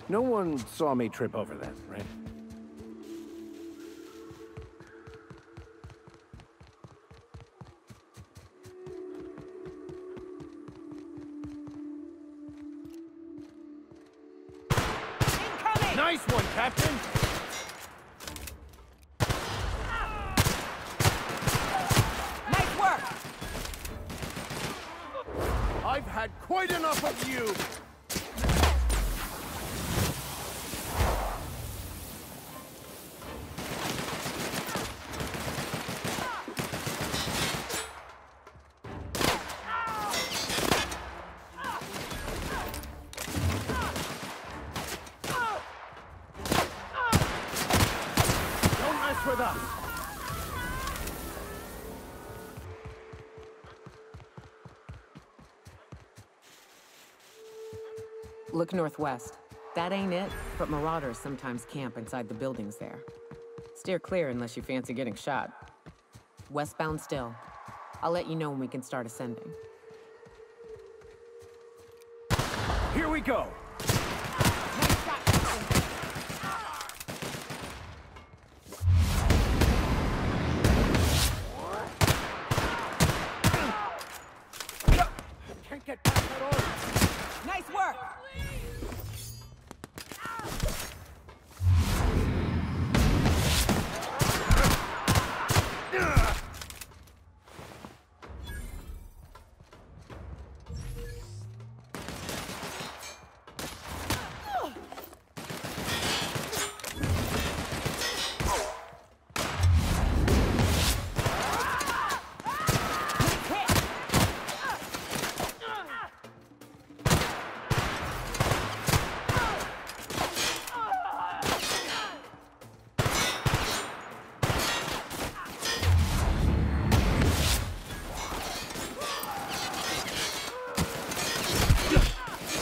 No one saw me trip over that, right? Incoming! Nice one, Captain! Nice work! I've had quite enough of you! Don't mess with us! Look northwest. That ain't it, but marauders sometimes camp inside the buildings there. Steer clear unless you fancy getting shot. Westbound still. I'll let you know when we can start ascending. Here we go! Nice shot, Captain. Can't get past that order! Nice work!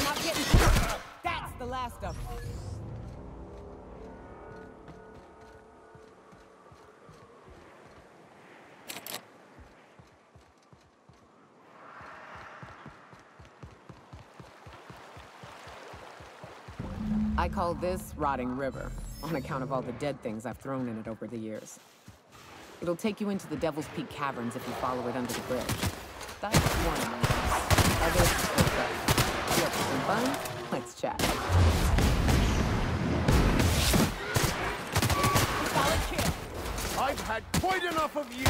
Not getting through. That's the last of them. I call this Rotting River, on account of all the dead things I've thrown in it over the years. It'll take you into the Devil's Peak Caverns if you follow it under the bridge. That's one of them. Others are good. You up for some fun? Let's chat. Solid kill. I've had quite enough of you!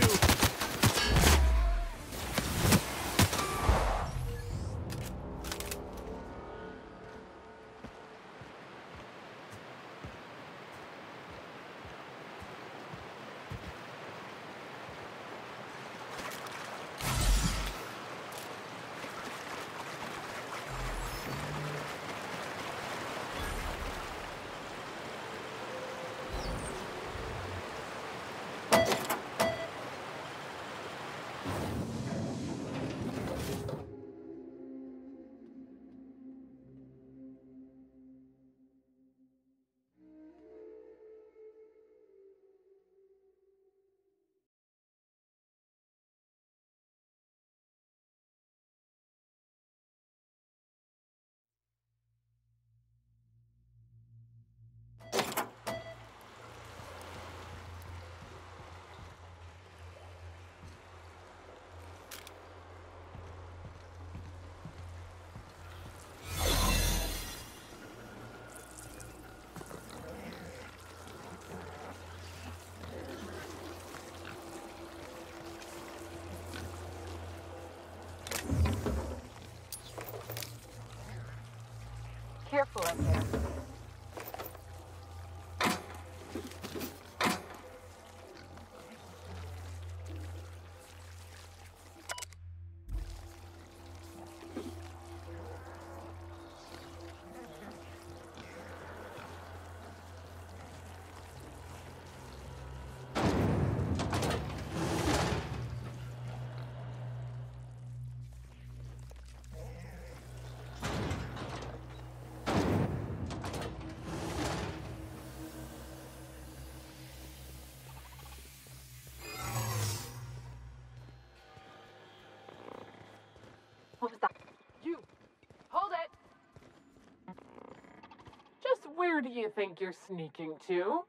do you think you're sneaking to?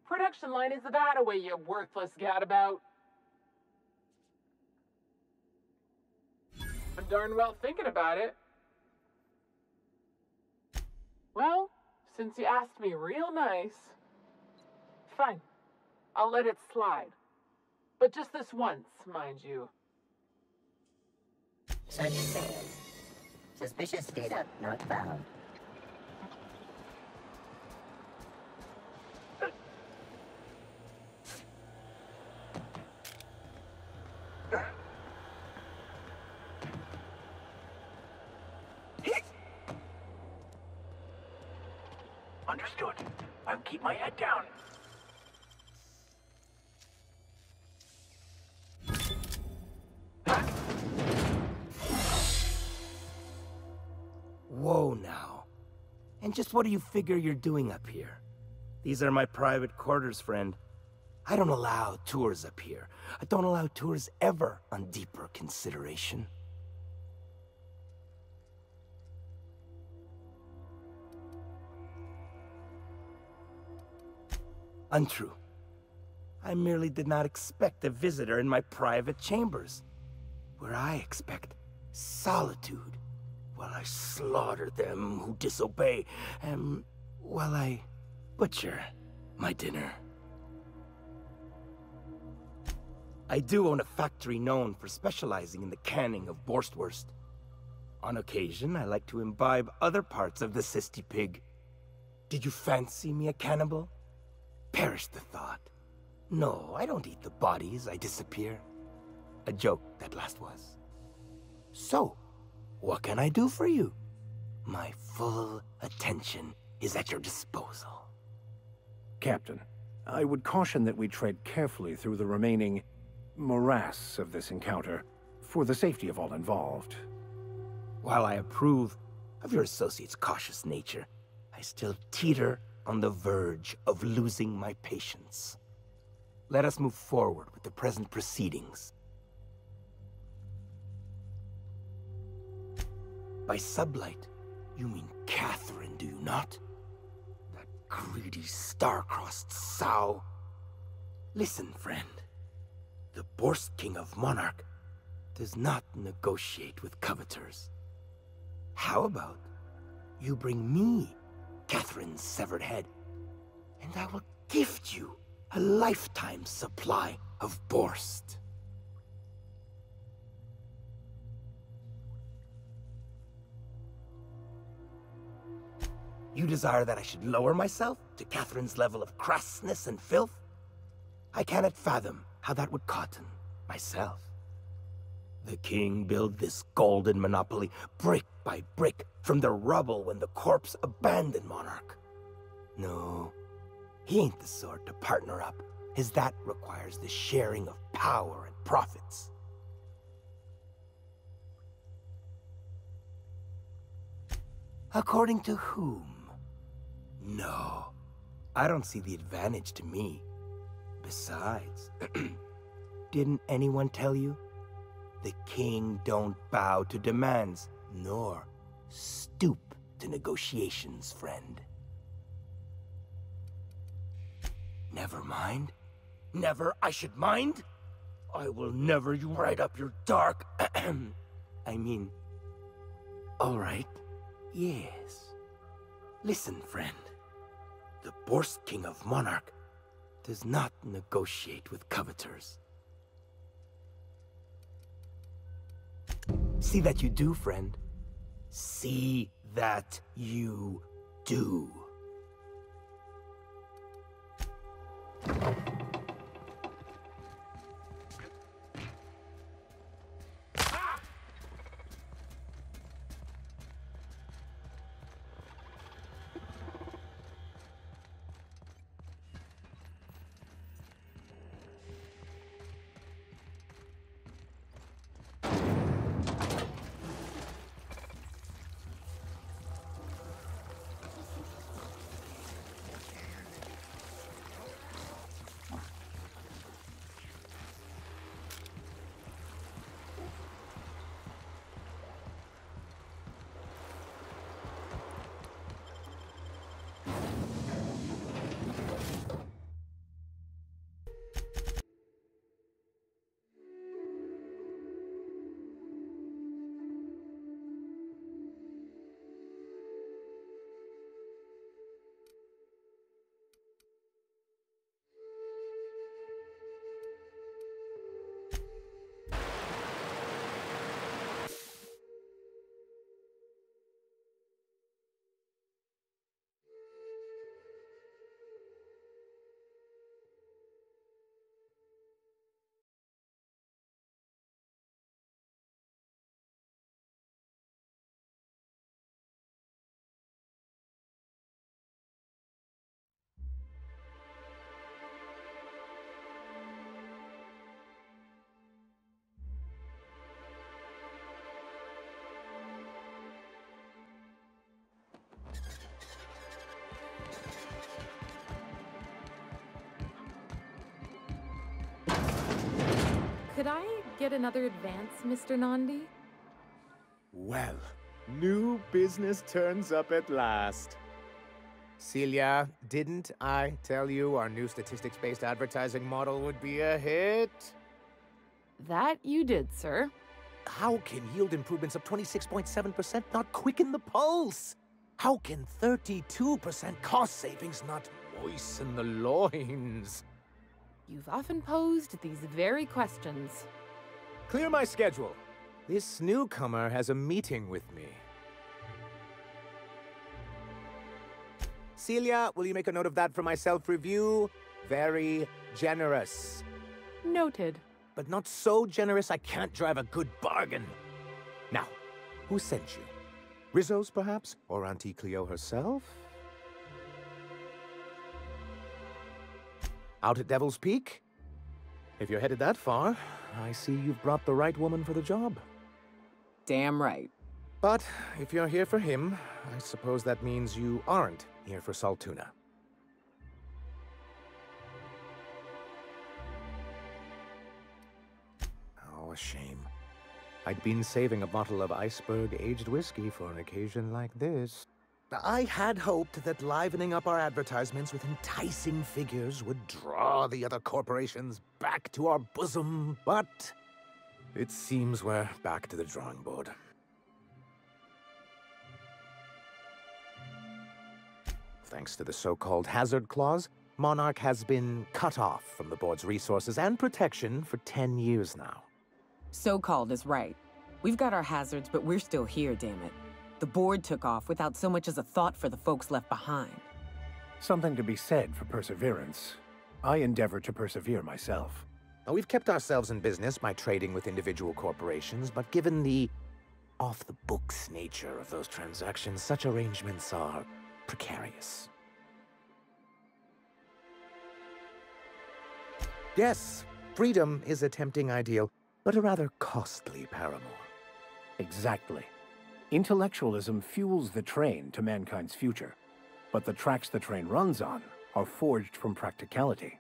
Production line is that away, you worthless gadabout. I'm darn well thinking about it. Well, since you asked me real nice, fine. I'll let it slide. But just this once, mind you. Such failed. Suspicious data not found. Understood. I'll keep my head down. Whoa now. And just what do you figure you're doing up here? These are my private quarters, friend. I don't allow tours up here. I don't allow tours ever on deeper consideration. Untrue. I merely did not expect a visitor in my private chambers, where I expect solitude, while I slaughter them who disobey, and while I butcher my dinner. I do own a factory known for specializing in the canning of Borstwurst. On occasion, I like to imbibe other parts of the cysty pig. Did you fancy me a cannibal? Perish the thought. No, I don't eat the bodies, I disappear. A joke, that last was. So, what can I do for you? My full attention is at your disposal. Captain, I would caution that we tread carefully through the remaining morass of this encounter, for the safety of all involved. While I approve of your associate's cautious nature, I still teeter on the verge of losing my patience. Let us move forward with the present proceedings. By sublight, you mean Catherine, do you not? That greedy, star-crossed sow. Listen, friend. The Borst King of Monarch does not negotiate with coveters. How about you bring me Catherine's severed head, and I will gift you a lifetime supply of Borst. You desire that I should lower myself to Catherine's level of crassness and filth? I cannot fathom how that would cotton myself. The king built this golden monopoly brick by brick from the rubble when the corpse abandoned Monarch. No, he ain't the sort to partner up, as that requires the sharing of power and profits. According to whom? No, I don't see the advantage to me. Besides, didn't anyone tell you? The king don't bow to demands, nor stoop to negotiations, friend. Never mind. Never I should mind? I will never you right up your dark... I mean... All right. Yes. Listen, friend. The Borst King of Monarch does not negotiate with coveters. See that you do, friend. See that you do. Could I get another advance, Mr. Nandi? Well, new business turns up at last. Celia, didn't I tell you our new statistics-based advertising model would be a hit? That you did, sir. How can yield improvements of 26.7% not quicken the pulse? How can 32% cost savings not moisten the loins? You've often posed these very questions. Clear my schedule. This newcomer has a meeting with me. Celia, will you make a note of that for my self-review? Very generous. Noted. But not so generous I can't drive a good bargain. Now, who sent you? Rizzo's, perhaps? Or Auntie Cleo herself? Out at Devil's Peak? If you're headed that far, I see you've brought the right woman for the job. Damn right. But if you're here for him, I suppose that means you aren't here for Saltuna. Oh, a shame. I'd been saving a bottle of iceberg-aged whiskey for an occasion like this. I had hoped that livening up our advertisements with enticing figures would draw the other corporations back to our bosom, but it seems we're back to the drawing board. Thanks to the so-called hazard clause, Monarch has been cut off from the board's resources and protection for 10 years now. So-called is right. We've got our hazards, but we're still here, damn it. The board took off without so much as a thought for the folks left behind. Something to be said for perseverance. I endeavor to persevere myself. Now, we've kept ourselves in business by trading with individual corporations, but given the off-the-books nature of those transactions, such arrangements are precarious. Yes, freedom is a tempting ideal, but a rather costly paramour. Exactly. Intellectualism fuels the train to mankind's future, but the tracks the train runs on are forged from practicality.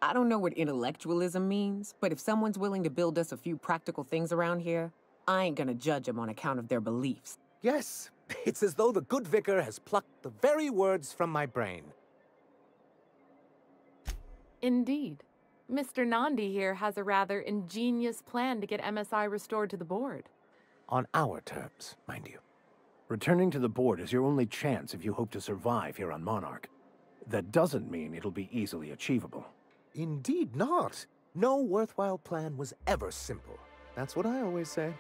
I don't know what intellectualism means, but if someone's willing to build us a few practical things around here, I ain't gonna judge them on account of their beliefs. Yes, it's as though the good vicar has plucked the very words from my brain. Indeed. Mr. Nandi here has a rather ingenious plan to get MSI restored to the board. On our terms, mind you. Returning to the board is your only chance if you hope to survive here on Monarch. That doesn't mean it'll be easily achievable. Indeed not. No worthwhile plan was ever simple. That's what I always say.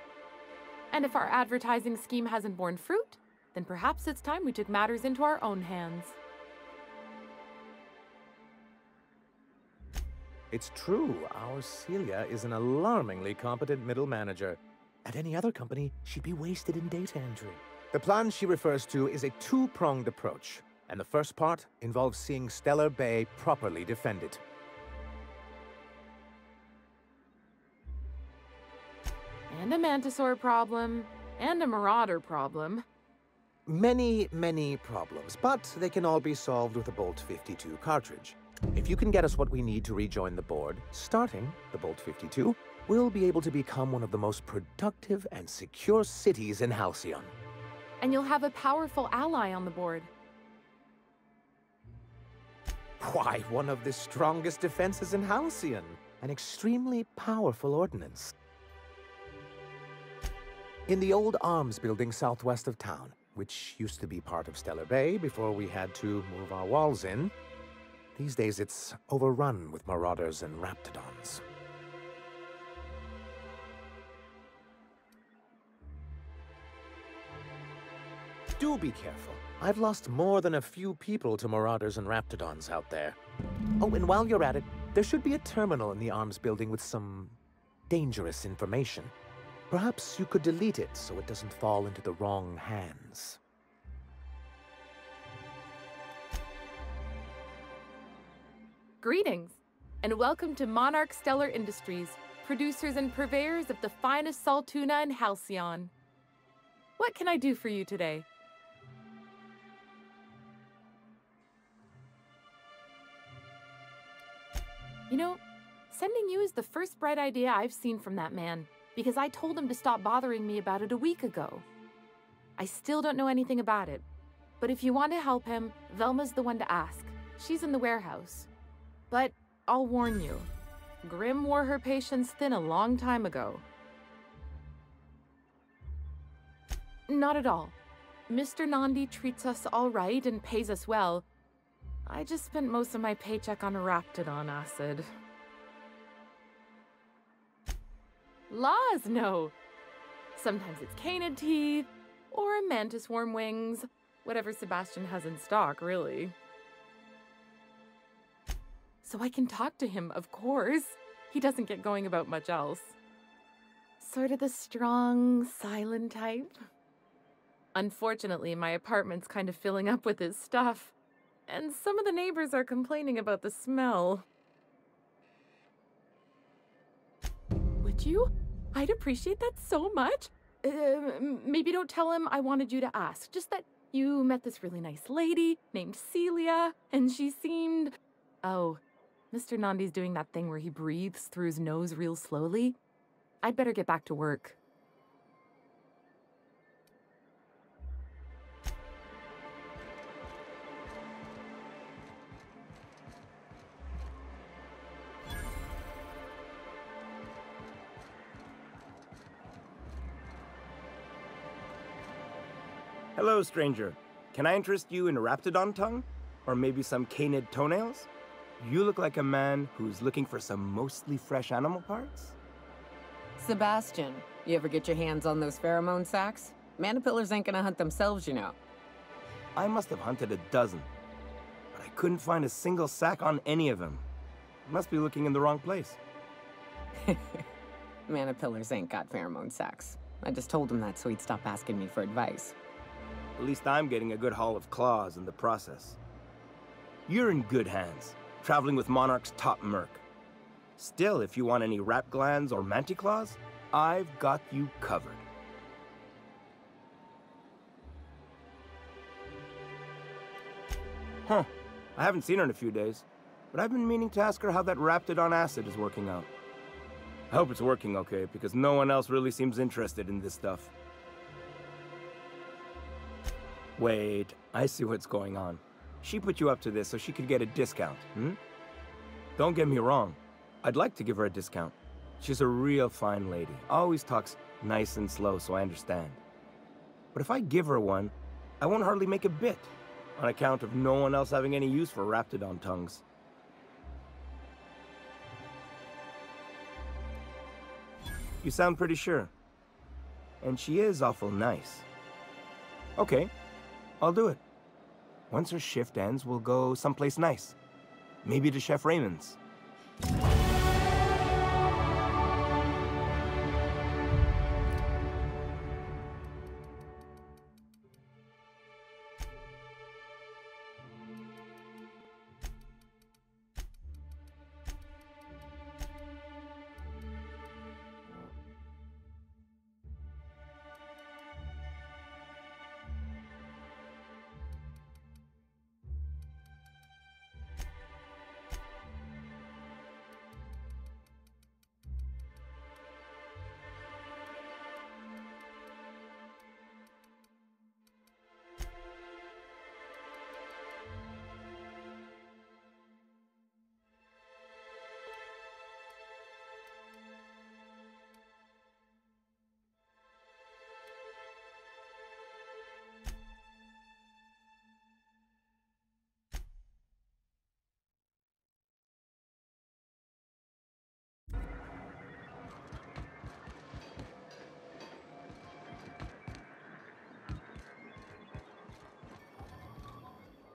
And if our advertising scheme hasn't borne fruit, then perhaps it's time we took matters into our own hands. It's true, our Celia is an alarmingly competent middle manager. At any other company, she'd be wasted in data entry. The plan she refers to is a two-pronged approach, and the first part involves seeing Stellar Bay properly defended. And a Mantisaur problem, and a Marauder problem. Many, many problems, but they can all be solved with a Bolt 52 cartridge. If you can get us what we need to rejoin the board, starting the Bolt 52, we'll be able to become one of the most productive and secure cities in Halcyon. And you'll have a powerful ally on the board. Why, one of the strongest defenses in Halcyon. An extremely powerful ordnance. In the old arms building southwest of town, which used to be part of Stellar Bay before we had to move our walls in, these days it's overrun with marauders and raptidons. Do be careful. I've lost more than a few people to marauders and raptidons out there. Oh, and while you're at it, there should be a terminal in the arms building with some dangerous information. Perhaps you could delete it so it doesn't fall into the wrong hands. Greetings, and welcome to Monarch Stellar Industries, producers and purveyors of the finest salt tuna in Halcyon. What can I do for you today? You know, Sending you is the first bright idea I've seen from that man, because I told him to stop bothering me about it a week ago. I still don't know anything about it, but if you want to help him, Velma's the one to ask. She's in the warehouse. But I'll warn you, Grimm wore her patience thin a long time ago. Not at all. Mr. Nandi treats us all right and pays us well. I just spent most of my paycheck on Raptidon acid. Laws, no. Sometimes it's canid teeth, or mantis worm wings. Whatever Sebastian has in stock, really. So I can talk to him, of course. He doesn't get going about much else. Sort of the strong, silent type. Unfortunately, my apartment's kind of filling up with his stuff, and some of the neighbors are complaining about the smell. Would you? I'd appreciate that so much. Maybe don't tell him I wanted you to ask, just that you met this really nice lady named Celia, and she seemed... Oh, Mr. Nandi's doing that thing where he breathes through his nose real slowly. I'd better get back to work. Hello, stranger. Can I interest you in a Raptidon tongue? Or maybe some canid toenails? You look like a man who's looking for some mostly fresh animal parts? Sebastian, you ever get your hands on those pheromone sacs? Manipillars ain't gonna hunt themselves, you know. I must have hunted a dozen, but I couldn't find a single sack on any of them. Must be looking in the wrong place. Manipillars ain't got pheromone sacs. I just told him that so he'd stop asking me for advice. At least I'm getting a good haul of claws in the process. You're in good hands, traveling with Monarch's top merc. Still, if you want any rat glands or manticlaws, I've got you covered. Huh. I haven't seen her in a few days, but I've been meaning to ask her how that Raptidon acid is working out. I hope it's working okay, because no one else really seems interested in this stuff. Wait, I see what's going on. She put you up to this so she could get a discount, hmm? Don't get me wrong. I'd like to give her a discount. She's a real fine lady. Always talks nice and slow, so I understand. But if I give her one, I won't hardly make a bit, on account of no one else having any use for Raptidon tongues. You sound pretty sure. And she is awful nice. Okay, I'll do it. Once her shift ends, we'll go someplace nice. Maybe to Chef Raymond's.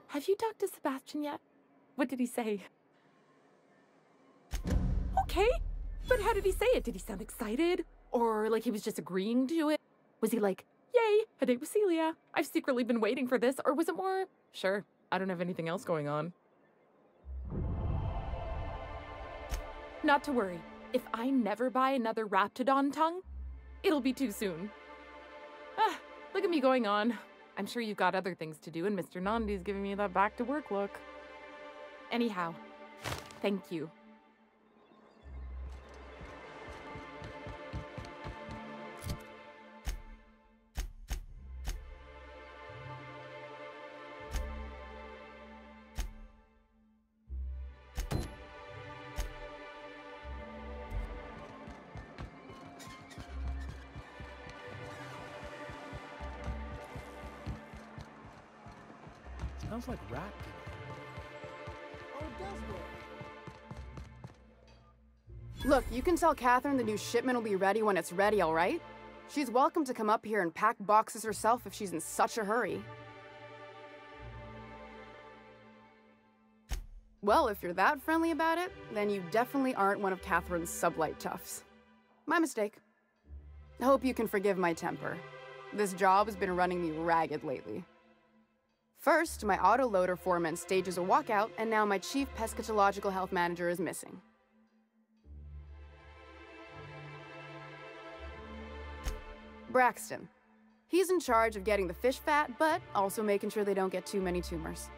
Have you talked to Sebastian yet? What did he say? Okay, but how did he say it? Did he sound excited? Or like he was just agreeing to it? Was he like, yay, a date with Celia. I've secretly been waiting for this. Or was it more, sure, I don't have anything else going on. Not to worry. If I never buy another Raptidon tongue, it'll be too soon. Ah, look at me going on. I'm sure you've got other things to do, and Mr. Nandi's giving me that back-to-work look. Anyhow, thank you. Sounds like rat. Oh, it does work. Look, you can tell Catherine the new shipment will be ready when it's ready, all right? She's welcome to come up here and pack boxes herself if she's in such a hurry. Well, if you're that friendly about it, then you definitely aren't one of Catherine's sublight toughs. My mistake. I hope you can forgive my temper. This job has been running me ragged lately. First, my autoloader foreman stages a walkout, and now my chief pescatological health manager is missing. Braxton. He's in charge of getting the fish fat, but also making sure they don't get too many tumors.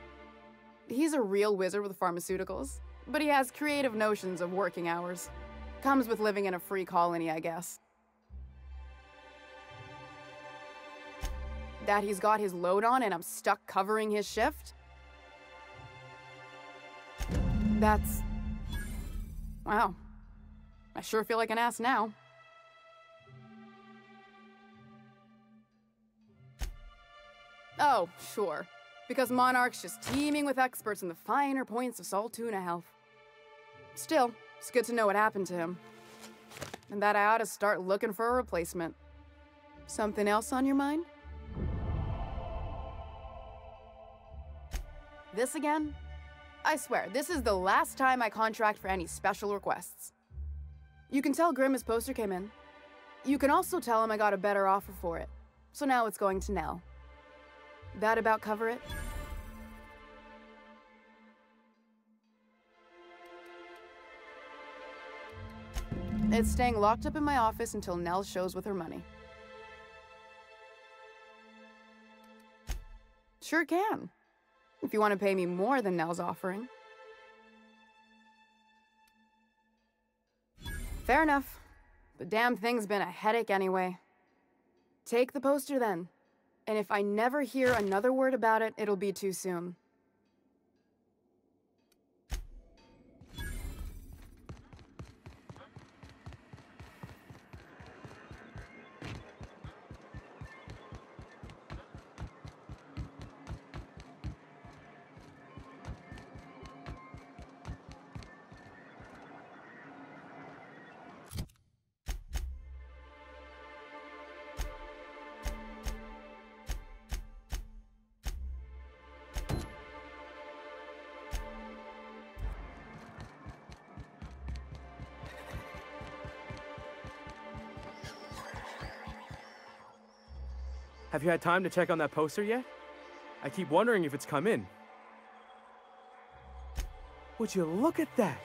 He's a real wizard with pharmaceuticals, but he has creative notions of working hours. Comes with living in a free colony, I guess. That he's got his load on and I'm stuck covering his shift? That's... wow. I sure feel like an ass now. Oh, sure. Because Monarch's just teeming with experts in the finer points of salt tuna health. Still, it's good to know what happened to him. And that I ought to start looking for a replacement. Something else on your mind? This again? I swear, this is the last time I contract for any special requests. You can tell Grimm his poster came in. You can also tell him I got a better offer for it. So now it's going to Nell. That about cover it? It's staying locked up in my office until Nell shows with her money. Sure can. If you want to pay me more than Nell's offering. Fair enough. The damn thing's been a headache anyway. Take the poster then. And if I never hear another word about it, it'll be too soon. Have you had time to check on that poster yet? I keep wondering if it's come in. Would you look at that?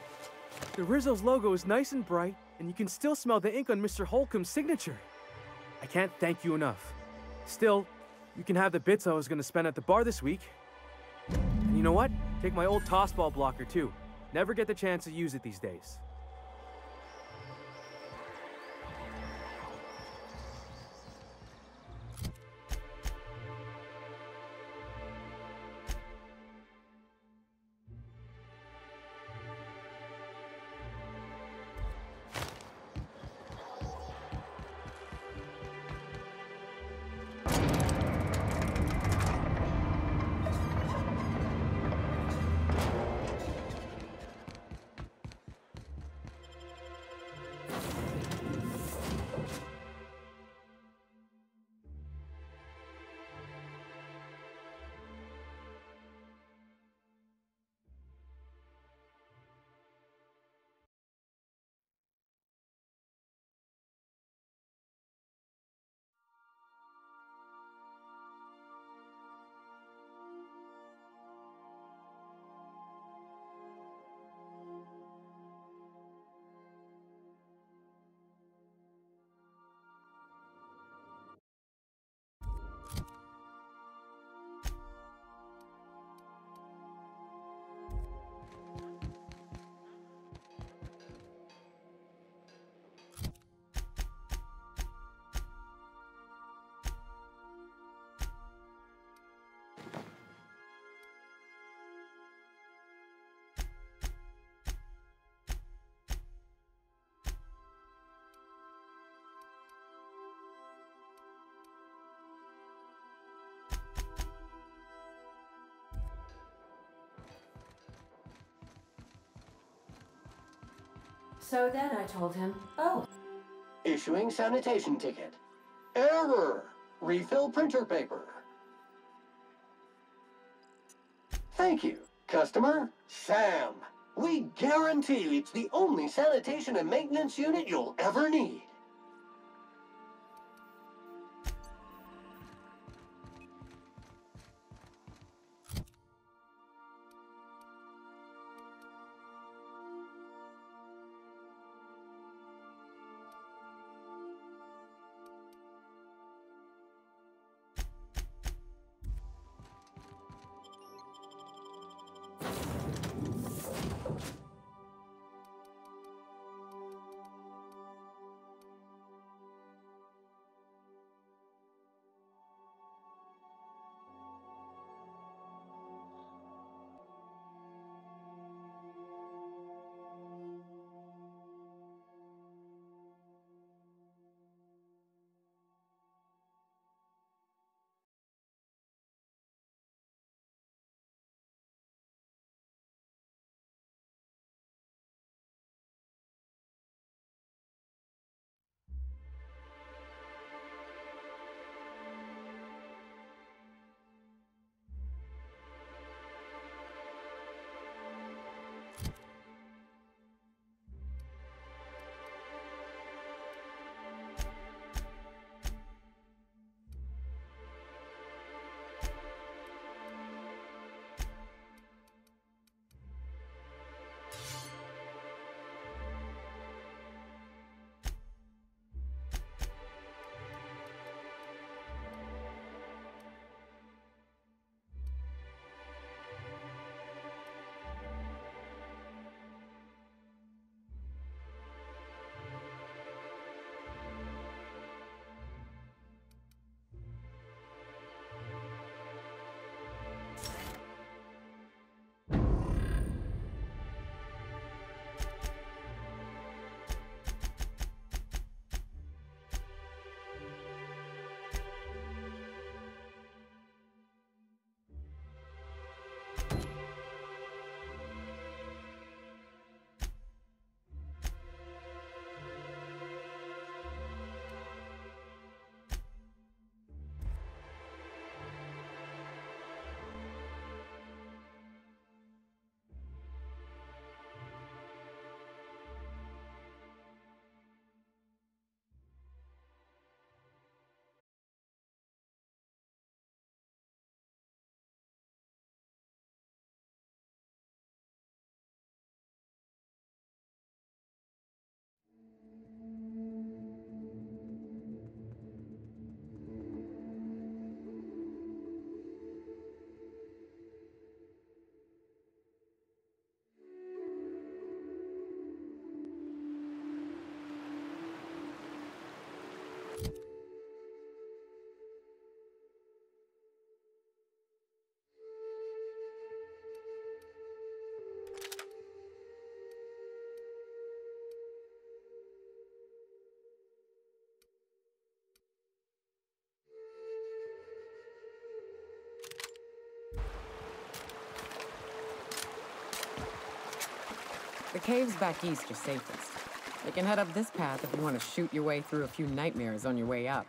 The Rizzo's logo is nice and bright, and you can still smell the ink on Mr. Holcomb's signature. I can't thank you enough. Still, you can have the bits I was going to spend at the bar this week. And you know what? Take my old tossball blocker too. Never get the chance to use it these days. So then I told him, oh. Issuing sanitation ticket. Error! Refill printer paper. Thank you. Customer, Sam. We guarantee it's the only sanitation and maintenance unit you'll ever need. The caves back east are safest. You can head up this path if you want to shoot your way through a few nightmares on your way up.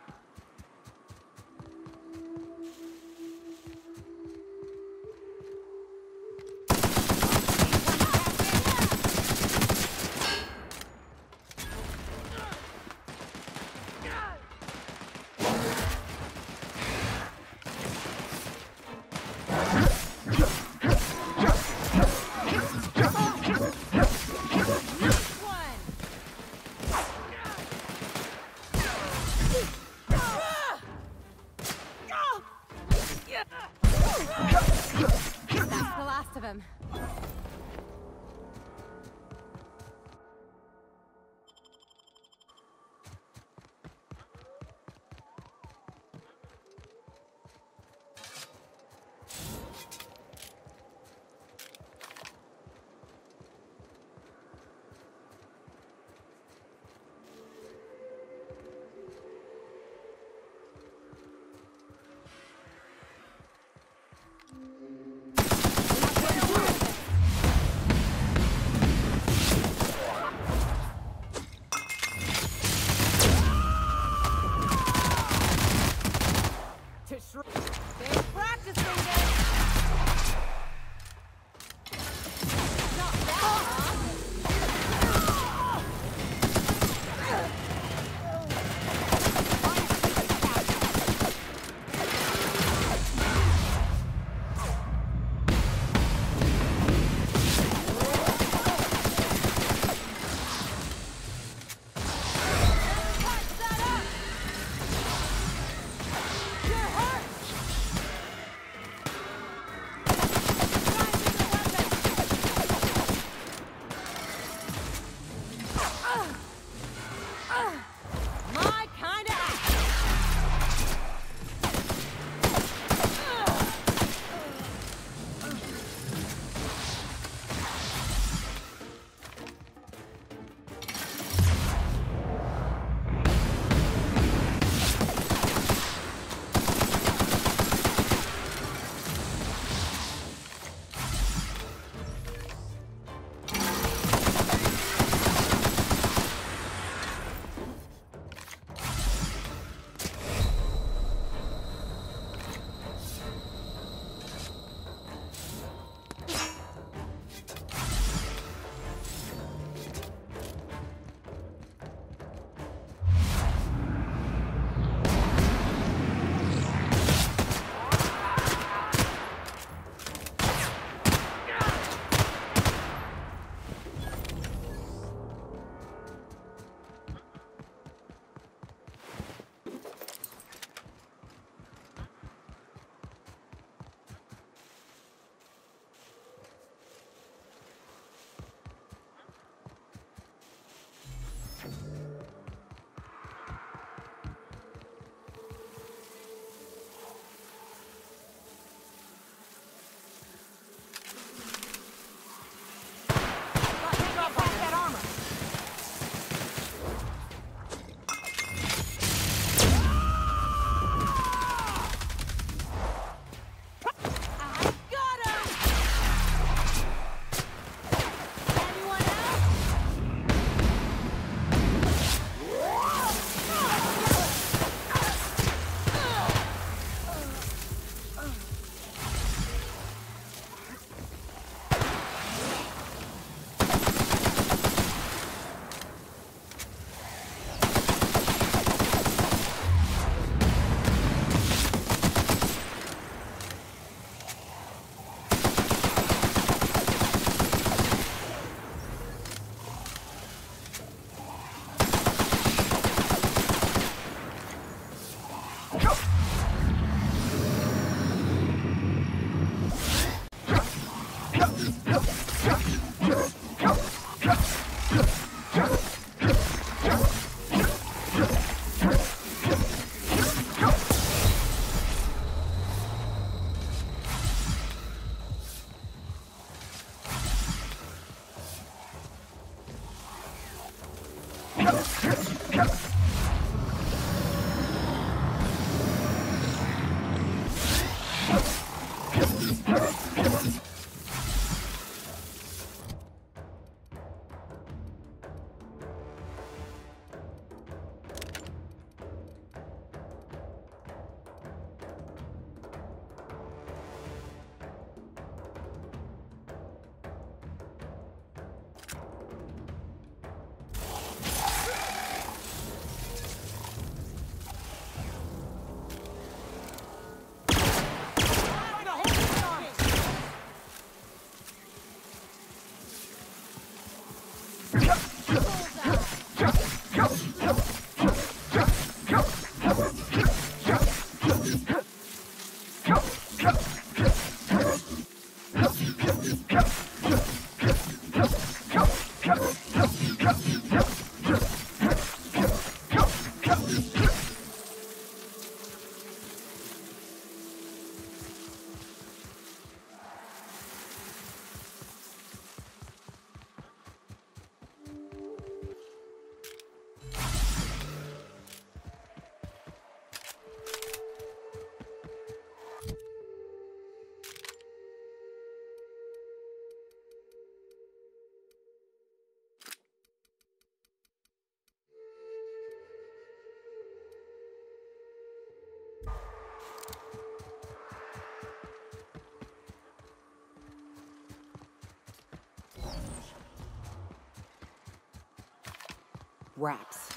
Wraps.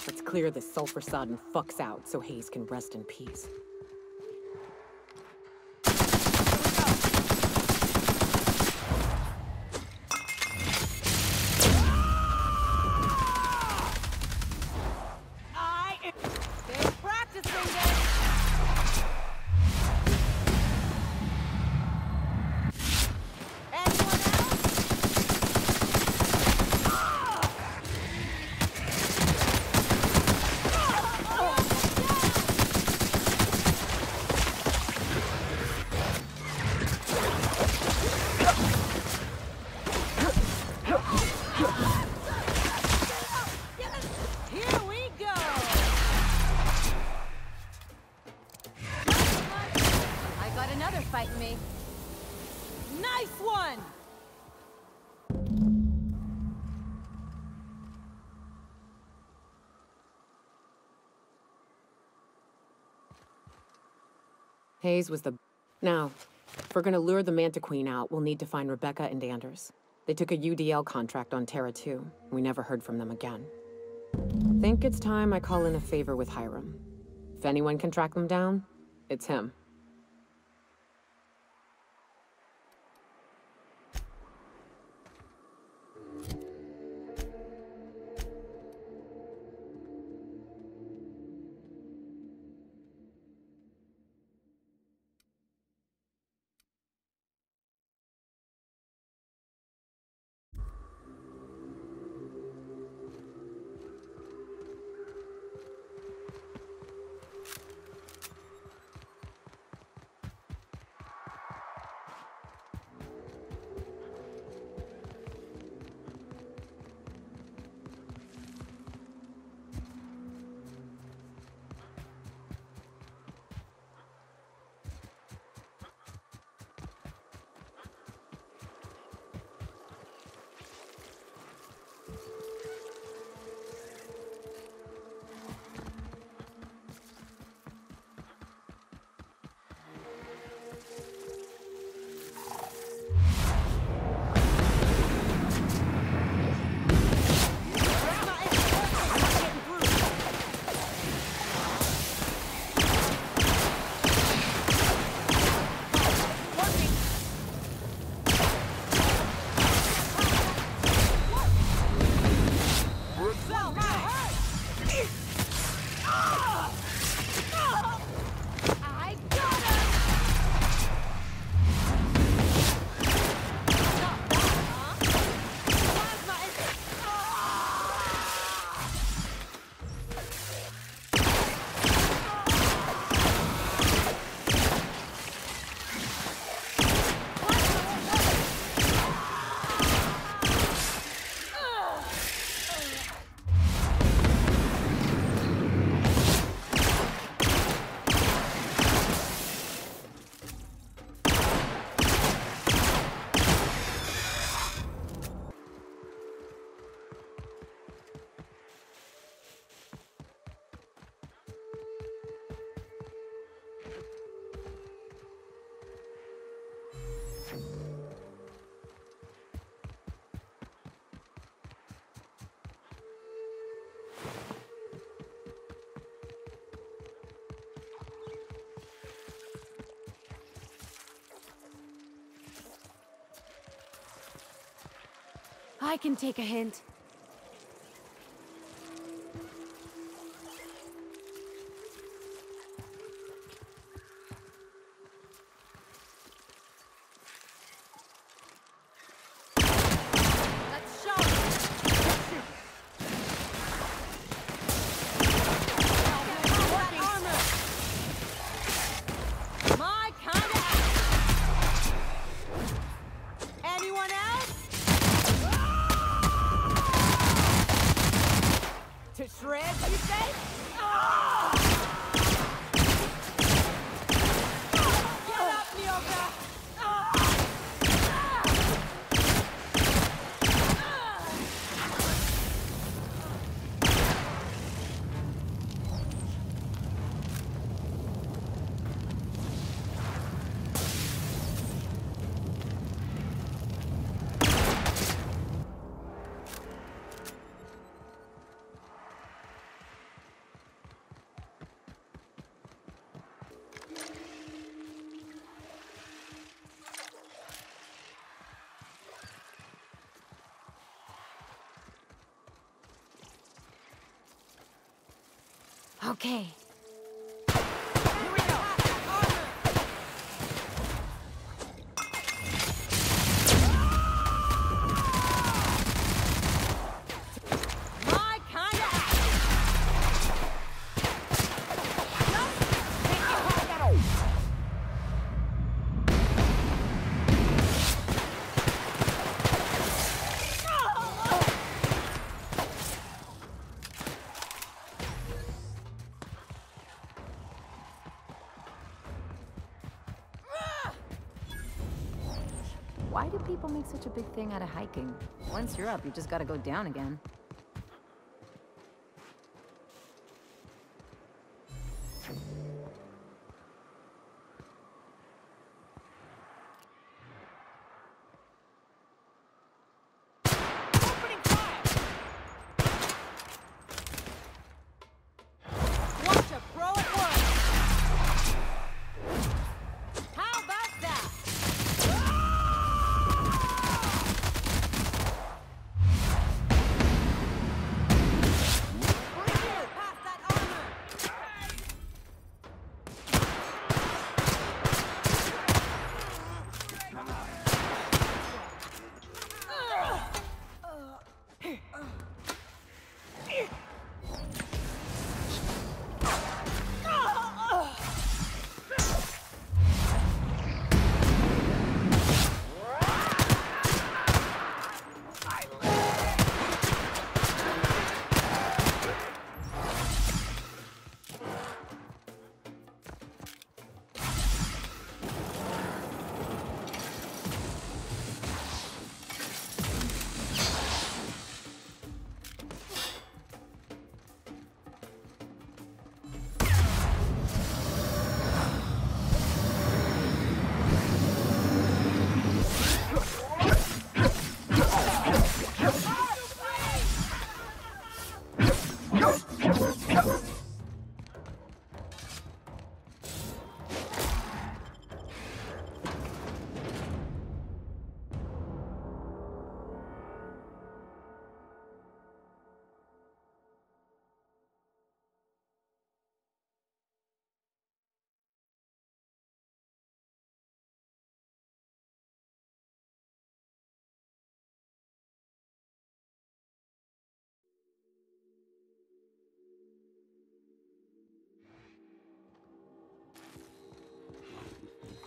Let's clear this sulfur-sodden fucks out so Hayes can rest in peace. Stay practicing this. Anyone Here we go! I got another fight in me. Nice one! Hayes was the... Now, if we're gonna lure the Manta Queen out, we'll need to find Rebecca and Anders. They took a UDL contract on Terra 2. We never heard from them again. Think it's time I call in a favor with Hiram. If anyone can track them down, it's him. I can take a hint. Let's show it. My kind of action. Anyone else? To shreds, you say? Get up, Nyoka! Okay. Here we go. My kind of action. Why do people make such a big thing out of hiking? Once you're up, you just gotta go down again. Watch a pro at work. How about that? Pass that armor.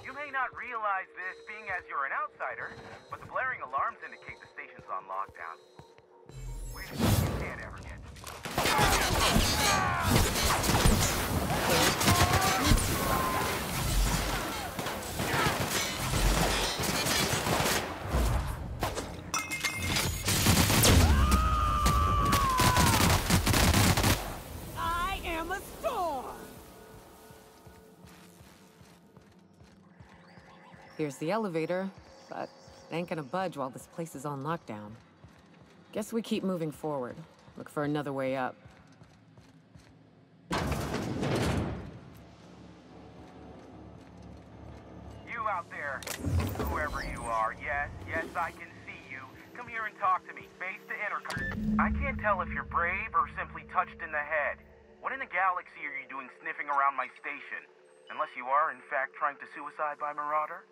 You may not realize this, being as you're an outsider, but the blaring alarms indicate the station's on lockdown. Which you can't ever get. I am a storm. Here's the elevator, but it ain't gonna budge while this place is on lockdown. Guess we keep moving forward. Look for another way up. You out there, whoever you are, yes, I can see you. come here and talk to me, face to intercom. I can't tell if you're brave or simply touched in the head. What in the galaxy are you doing sniffing around my station? Unless you are, in fact, trying to suicide by Marauder?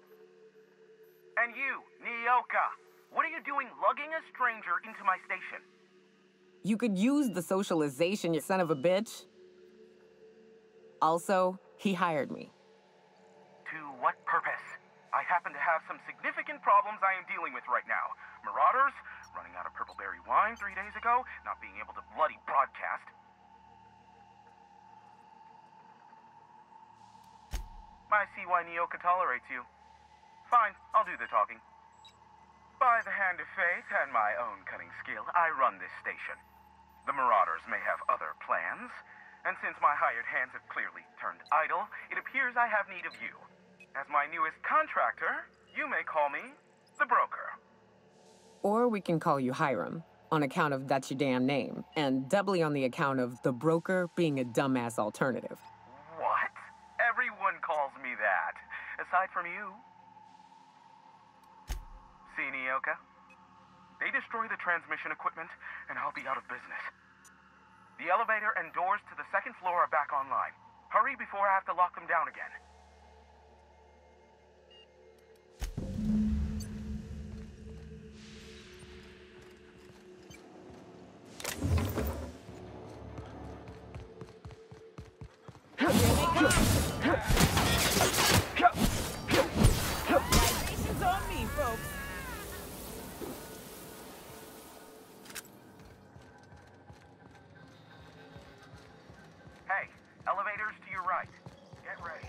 And you, Nyoka, what are you doing lugging a stranger into my station? You could use the socialization, you son of a bitch. Also, he hired me. To what purpose? I happen to have some significant problems I am dealing with right now. Marauders, running out of purple berry wine 3 days ago, not being able to bloody broadcast. I see why Nyoka tolerates you. Fine, I'll do the talking. By the hand of fate and my own cunning skill, I run this station. The Marauders may have other plans, and since my hired hands have clearly turned idle, it appears I have need of you. As my newest contractor, you may call me the Broker. Or we can call you Hiram, on account of that's your damn name, and doubly on the account of the Broker being a dumbass alternative. What? Everyone calls me that, aside from you. See, Nyoka? They destroy the transmission equipment, and I'll be out of business. The elevator and doors to the second floor are back online. Hurry before I have to lock them down again. Station's on me, folks. Hey, elevators to your right. Get ready.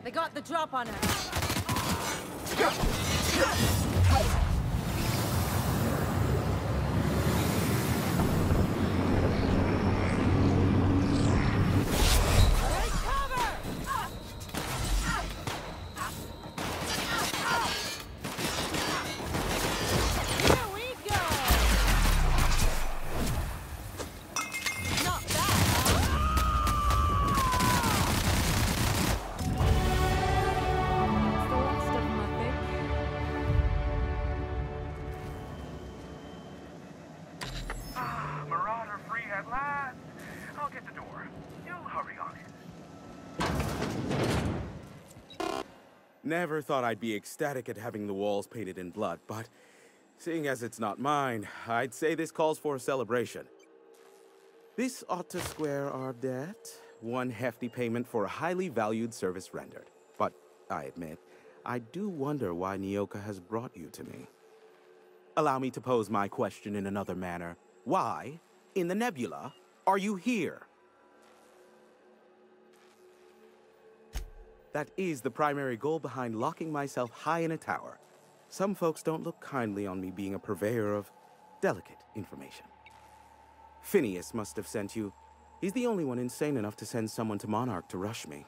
They got the drop on us. Marauder free at last. I'll get the door. You hurry on it. Never thought I'd be ecstatic at having the walls painted in blood, but seeing as it's not mine, I'd say this calls for a celebration. This ought to square our debt. One hefty payment for a highly valued service rendered. But I admit, I do wonder why Nyoka has brought you to me. Allow me to pose my question in another manner. Why, in the nebula, are you here? That is the primary goal behind locking myself high in a tower. Some folks don't look kindly on me being a purveyor of delicate information. Phineas must have sent you. He's the only one insane enough to send someone to Monarch to rush me.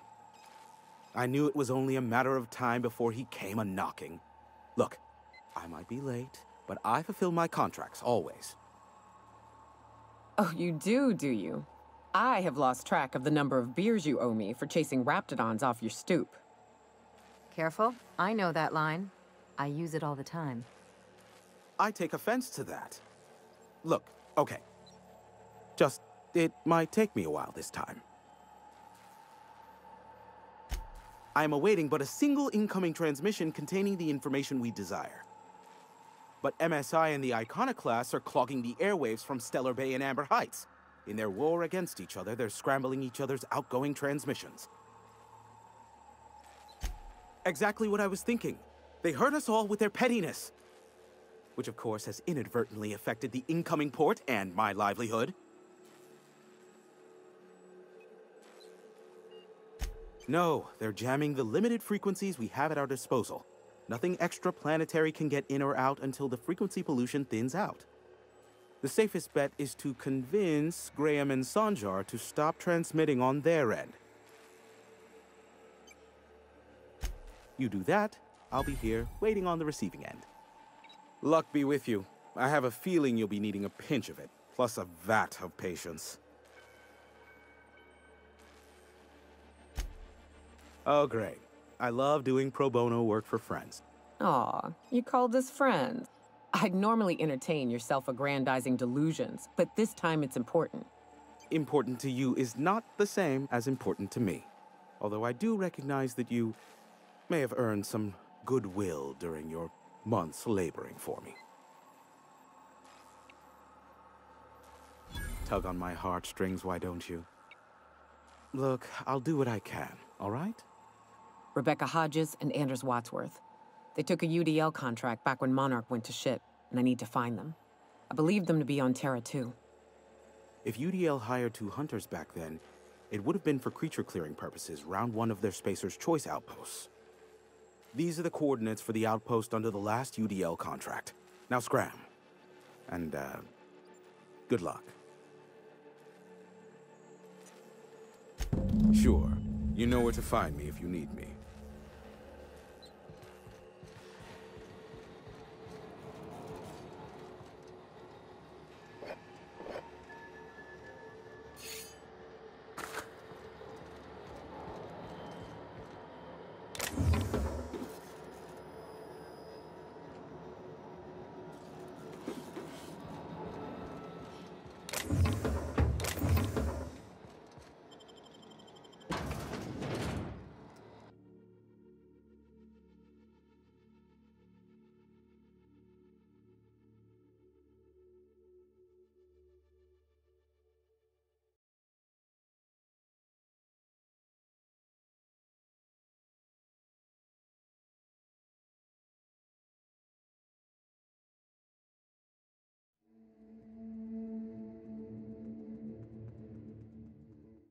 I knew it was only a matter of time before he came a-knocking. Look, I might be late, but I fulfill my contracts, always. Oh, you do you? I have lost track of the number of beers you owe me for chasing raptidons off your stoop. Careful, I know that line. I use it all the time. I take offense to that. Look, okay. Just, it might take me a while this time. I am awaiting but a single incoming transmission containing the information we desire. But MSI and the Iconoclasts are clogging the airwaves from Stellar Bay and Amber Heights. In their war against each other, they're scrambling each other's outgoing transmissions. Exactly what I was thinking. They hurt us all with their pettiness. Which, of course, has inadvertently affected the incoming port and my livelihood. No, they're jamming the limited frequencies we have at our disposal. Nothing extraplanetary can get in or out until the frequency pollution thins out. The safest bet is to convince Graham and Sanjar to stop transmitting on their end. You do that, I'll be here, waiting on the receiving end. Luck be with you. I have a feeling you'll be needing a pinch of it, plus a vat of patience. Oh, great. I love doing pro bono work for friends. Aw, you called us friends. I'd normally entertain your self-aggrandizing delusions, but this time it's important. Important to you is not the same as important to me. Although I do recognize that you may have earned some goodwill during your months laboring for me. Tug on my heartstrings, why don't you? Look, I'll do what I can, all right? Rebecca Hodges and Anders Wadsworth. They took a UDL contract back when Monarch went to shit, and I need to find them. I believe them to be on Terra 2. If UDL hired 2 hunters back then, it would have been for creature clearing purposes, round 1 of their Spacer's Choice outposts. These are the coordinates for the outpost under the last UDL contract. Now scram. And, good luck. Sure. You know where to find me if you need me.